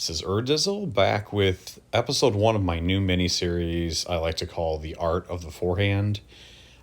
This is Urdizzle back with episode 1 of my new mini-series I like to call The Art of the Forehand.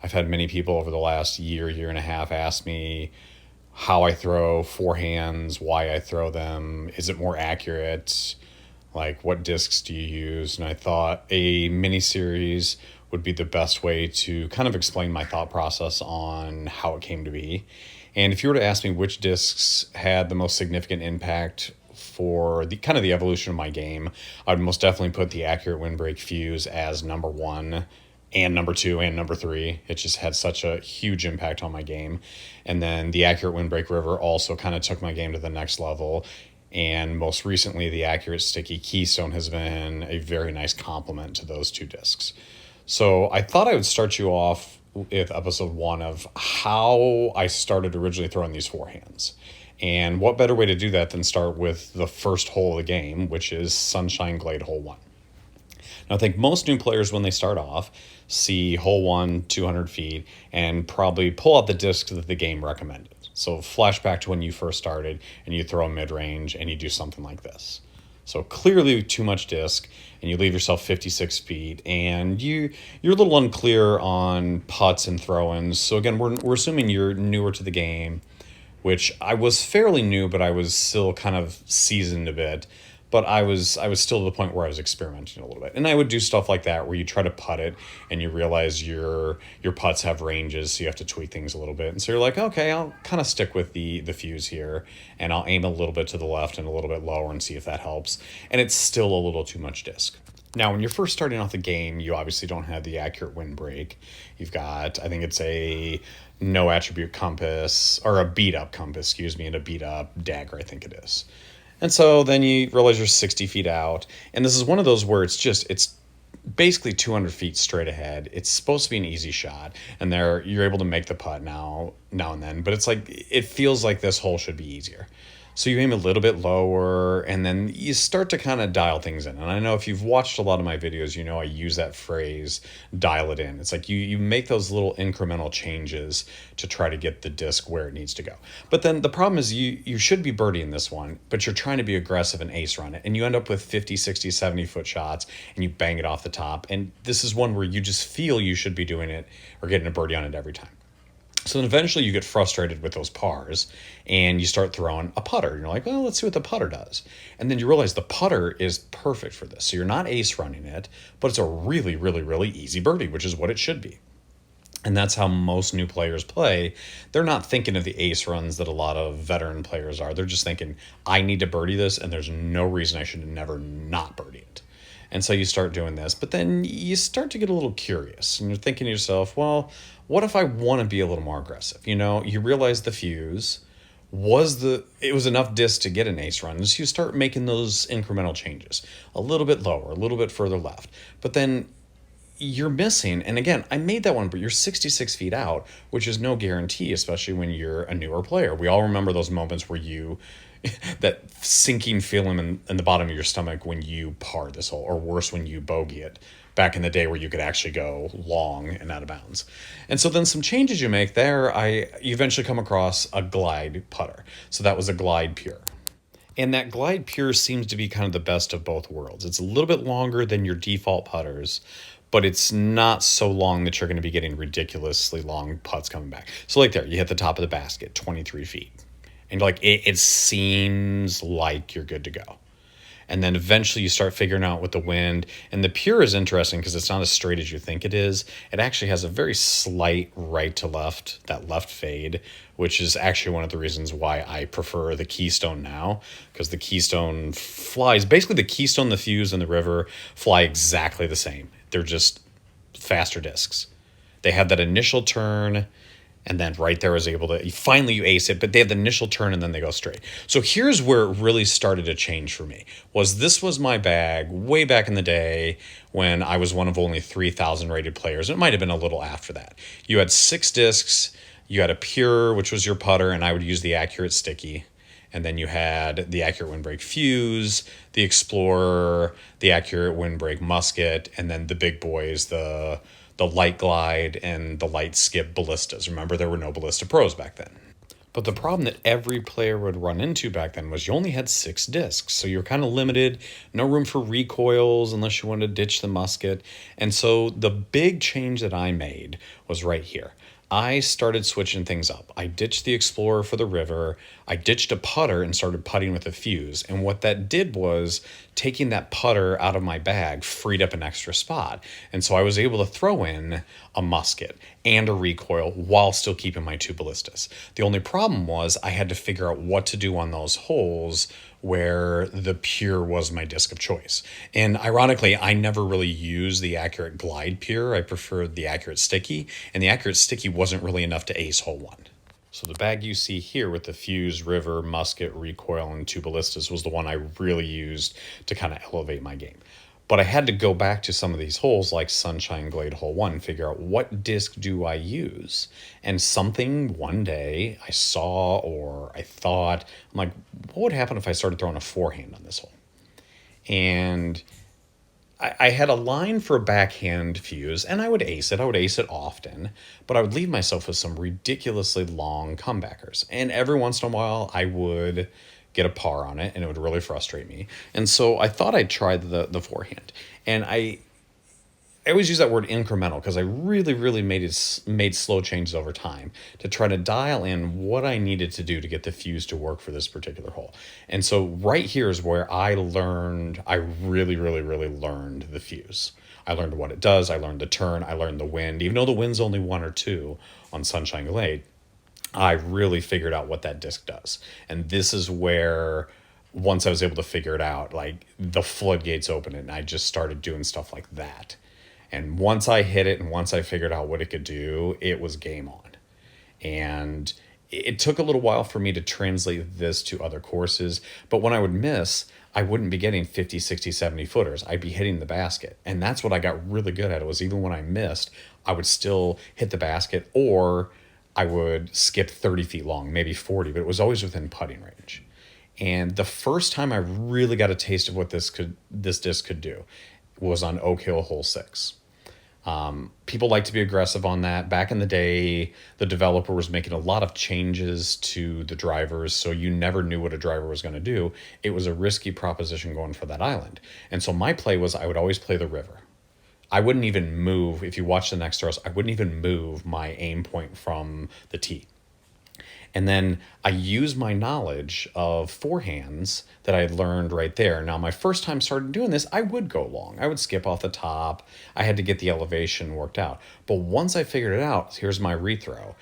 I've had many people over the last year and a half ask me how I throw forehands, why I throw them, is it more accurate, like what discs do you use? And I thought a mini-series would be the best way to kind of explain my thought process on how it came to be. And if you were to ask me which discs had the most significant impact for the kind of the evolution of my game, I would most definitely put the accurate windbreak fuse as number 1 and number 2 and number 3. It just had such a huge impact on my game. And then the accurate windbreak river also kind of took my game to the next level. And most recently, the accurate sticky keystone has been a very nice complement to those two discs. So I thought I would start you off with episode 1 of how I started originally throwing these forehands. And what better way to do that than start with the first hole of the game, which is Sunshine Glade Hole 1. Now, I think most new players, when they start off, see hole 1, 200 feet, and probably pull out the disc that the game recommended. So flashback to when you first started, and you throw a mid-range, and you do something like this. So clearly too much disc, and you leave yourself 56 feet, and you're a little unclear on putts and throw-ins. So again, we're assuming you're newer to the game, which I was fairly new, but I was still kind of seasoned a bit. But I was still to the point where I was experimenting a little bit. And I would do stuff like that where you try to putt it and you realize your putts have ranges, so you have to tweak things a little bit. And so you're like, okay, I'll kind of stick with the fuse here, and I'll aim a little bit to the left and a little bit lower and see if that helps. And it's still a little too much disc. Now, when you're first starting off the game, you obviously don't have the accurate windbreak. You've got, I think it's a no attribute compass, or a beat up compass, and a beat up dagger, I think it is. And so then you realize you're 60 feet out. And this is one of those where it's basically 200 feet straight ahead. It's supposed to be an easy shot. And you're able to make the putt now and then. But it's like, it feels like this hole should be easier. So you aim a little bit lower, and then you start to kind of dial things in. And I know if you've watched a lot of my videos, you know I use that phrase, dial it in. It's like you make those little incremental changes to try to get the disc where it needs to go. But then the problem is you should be birdieing this one, but you're trying to be aggressive and ace run it. And you end up with 50, 60, 70-foot shots, and you bang it off the top. And this is one where you just feel you should be doing it or getting a birdie on it every time. So then eventually you get frustrated with those pars and you start throwing a putter. You're like, well, let's see what the putter does. And then you realize the putter is perfect for this. So you're not ace running it, but it's a really, really, really easy birdie, which is what it should be. And that's how most new players play. They're not thinking of the ace runs that a lot of veteran players are. They're just thinking, I need to birdie this, and there's no reason I should never not birdie it. And so you start doing this, but then you start to get a little curious, and you're thinking to yourself, well, what if I want to be a little more aggressive? You realize the fuse it was enough disc to get an ace run. So you start making those incremental changes, a little bit lower, a little bit further left. But then you're missing, and again, I made that one, but you're 66 feet out, which is no guarantee, especially when you're a newer player. We all remember those moments where that sinking feeling in the bottom of your stomach when you par this hole, or worse, when you bogey it, back in the day where you could actually go long and out of bounds. And so then some changes you make there, you eventually come across a Glide putter. So that was a Glide Pure. And that Glide Pure seems to be kind of the best of both worlds. It's a little bit longer than your default putters, but it's not so long that you're going to be getting ridiculously long putts coming back. So like there, you hit the top of the basket, 23 feet. And like it seems like you're good to go. And then eventually you start figuring out with the wind. And the Pure is interesting because it's not as straight as you think it is. It actually has a very slight right to left, that left fade, which is actually one of the reasons why I prefer the Keystone now, because the Keystone flies. Basically, the Keystone, the Fuse, and the River fly exactly the same. They're just faster discs. They have that initial turn, and then right there is able to, finally you ace it, but they have the initial turn and then they go straight. So here's where it really started to change for me. This was my bag way back in the day when I was one of only 3,000 rated players. It might have been a little after that. You had 6 discs, you had a Pure, which was your putter, and I would use the accurate sticky. And then you had the accurate windbreak fuse, the Explorer, the accurate windbreak musket, and then the big boys, the light glide and the light skip ballistas. Remember, there were no ballista pros back then. But the problem that every player would run into back then was you only had 6 discs. So you're kind of limited, no room for recoils unless you wanted to ditch the musket. And so the big change that I made was right here. I started switching things up. I ditched the Explorer for the river. I ditched a putter and started putting with a fuse. And what that did was taking that putter out of my bag freed up an extra spot. And so I was able to throw in a musket and a recoil while still keeping my 2 ballistas. The only problem was I had to figure out what to do on those holes where the pure was my disc of choice. And ironically, I never really used the accurate Glide pure. I preferred the accurate sticky, and the accurate sticky wasn't really enough to ace hole 1. So the bag you see here with the fuse, river, musket, recoil, and 2 ballistas was the one I really used to kind of elevate my game. But I had to go back to some of these holes like Sunshine Glade Hole 1, figure out what disc do I use. And something one day I saw or I thought, I'm like, what would happen if I started throwing a forehand on this hole? And I had a line for a backhand fuse, and I would ace it. I would ace it often, but I would leave myself with some ridiculously long comebackers. And every once in a while, I would get a par on it, and it would really frustrate me. And so I thought I'd try the forehand. And I always use that word incremental because I really made slow changes over time to try to dial in what I needed to do to get the fuse to work for this particular hole. And so right here is where I really learned the fuse. I learned what it does. I learned the turn. I learned the wind. Even though the wind's only 1 or 2 on Sunshine Glade, I really figured out what that disc does. And this is where, once I was able to figure it out, like the floodgates opened and I just started doing stuff like that. And once I hit it and once I figured out what it could do, it was game on. And it took a little while for me to translate this to other courses. But when I would miss, I wouldn't be getting 50, 60, 70 footers. I'd be hitting the basket. And that's what I got really good at. It was even when I missed, I would still hit the basket, or I would skip 30 feet long, maybe 40, but it was always within putting range. And the first time I really got a taste of what this disc could do was on Oak Hill Hole 6. People like to be aggressive on that. Back in the day, the developer was making a lot of changes to the drivers, so you never knew what a driver was going to do. It was a risky proposition going for that island. And so my play was I would always play the river. I wouldn't even move, if you watch the next throws, I wouldn't even move my aim point from the tee. And then I use my knowledge of forehands that I learned right there. Now, my first time started doing this, I would go long. I would skip off the top. I had to get the elevation worked out. But once I figured it out, here's my rethrow.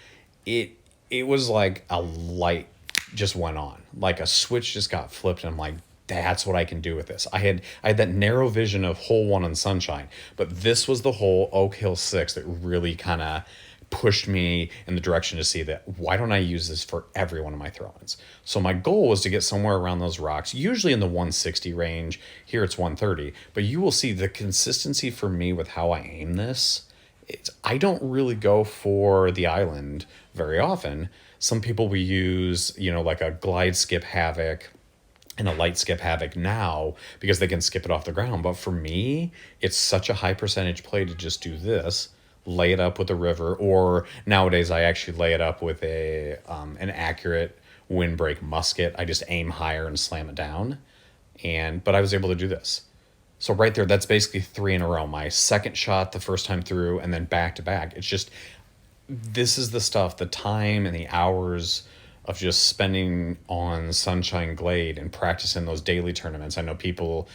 It was like a light just went on. Like a switch just got flipped, and I'm like, that's what I can do with this. I had that narrow vision of hole 1 on Sunshine, but this was the whole Oak Hill 6 that really kind of pushed me in the direction to see that why don't I use this for every one of my throw-ins. So my goal was to get somewhere around those rocks, usually in the 160 range. Here it's 130, but you will see the consistency for me with how I aim this. I don't really go for the island very often. Some people will use, like a glide skip havoc and a light skip havoc now because they can skip it off the ground. But for me, it's such a high percentage play to just do this, lay it up with a river, or nowadays I actually lay it up with an accurate windbreak musket. I just aim higher and slam it down. But I was able to do this. So right there, that's basically 3 in a row. My second shot the first time through, and then back to back. It's just, this is the stuff, the time and the hours of just spending on Sunshine Glade and practicing those daily tournaments. I know people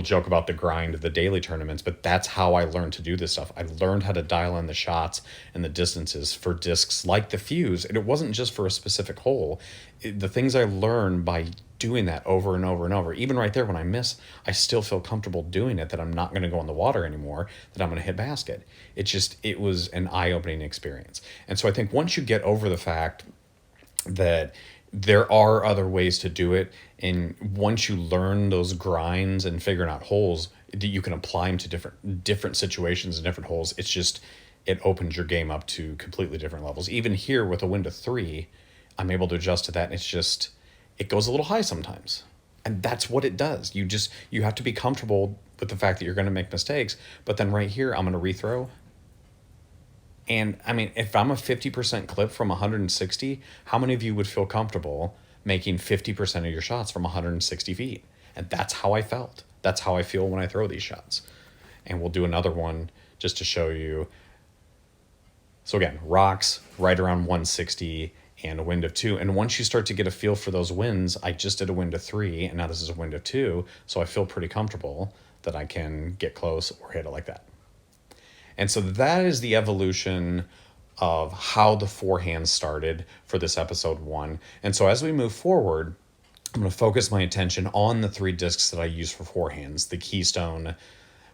joke about the grind of the daily tournaments, but that's how I learned to do this stuff. I learned how to dial in the shots and the distances for discs like the fuse. And it wasn't just for a specific hole. The things I learned by doing that over and over and over, even right there when I miss, I still feel comfortable doing it, that I'm not going to go in the water anymore, that I'm going to hit basket. It was an eye-opening experience. And so I think once you get over the fact that there are other ways to do it, and once you learn those grinds and figuring out holes, you can apply them to different situations and different holes. It opens your game up to completely different levels. Even here with a wind of 3, I'm able to adjust to that, and it goes a little high sometimes. And that's what it does. You have to be comfortable with the fact that you're going to make mistakes. But then right here, I'm going to rethrow. And I mean, if I'm a 50% clip from 160, how many of you would feel comfortable making 50% of your shots from 160 feet? And that's how I felt. That's how I feel when I throw these shots. And we'll do another one just to show you. So again, rocks right around 160 and a wind of 2. And once you start to get a feel for those winds, I just did a wind of 3 and now this is a wind of 2. So I feel pretty comfortable that I can get close or hit it like that. And so that is the evolution of how the forehand started for this episode 1. And so as we move forward, I'm going to focus my attention on the 3 discs that I use for forehands, the Keystone,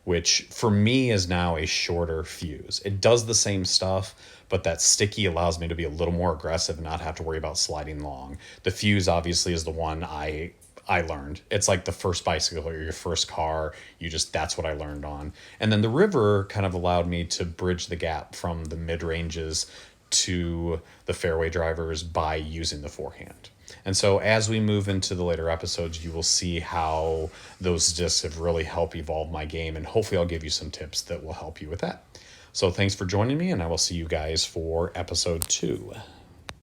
which for me is now a shorter fuse. It does the same stuff, but that sticky allows me to be a little more aggressive and not have to worry about sliding long. The fuse obviously is the one I learned. It's like the first bicycle or your first car. That's what I learned on. And then the river kind of allowed me to bridge the gap from the mid ranges to the fairway drivers by using the forehand. And so as we move into the later episodes, you will see how those discs have really helped evolve my game. And hopefully I'll give you some tips that will help you with that. So thanks for joining me, and I will see you guys for episode 2.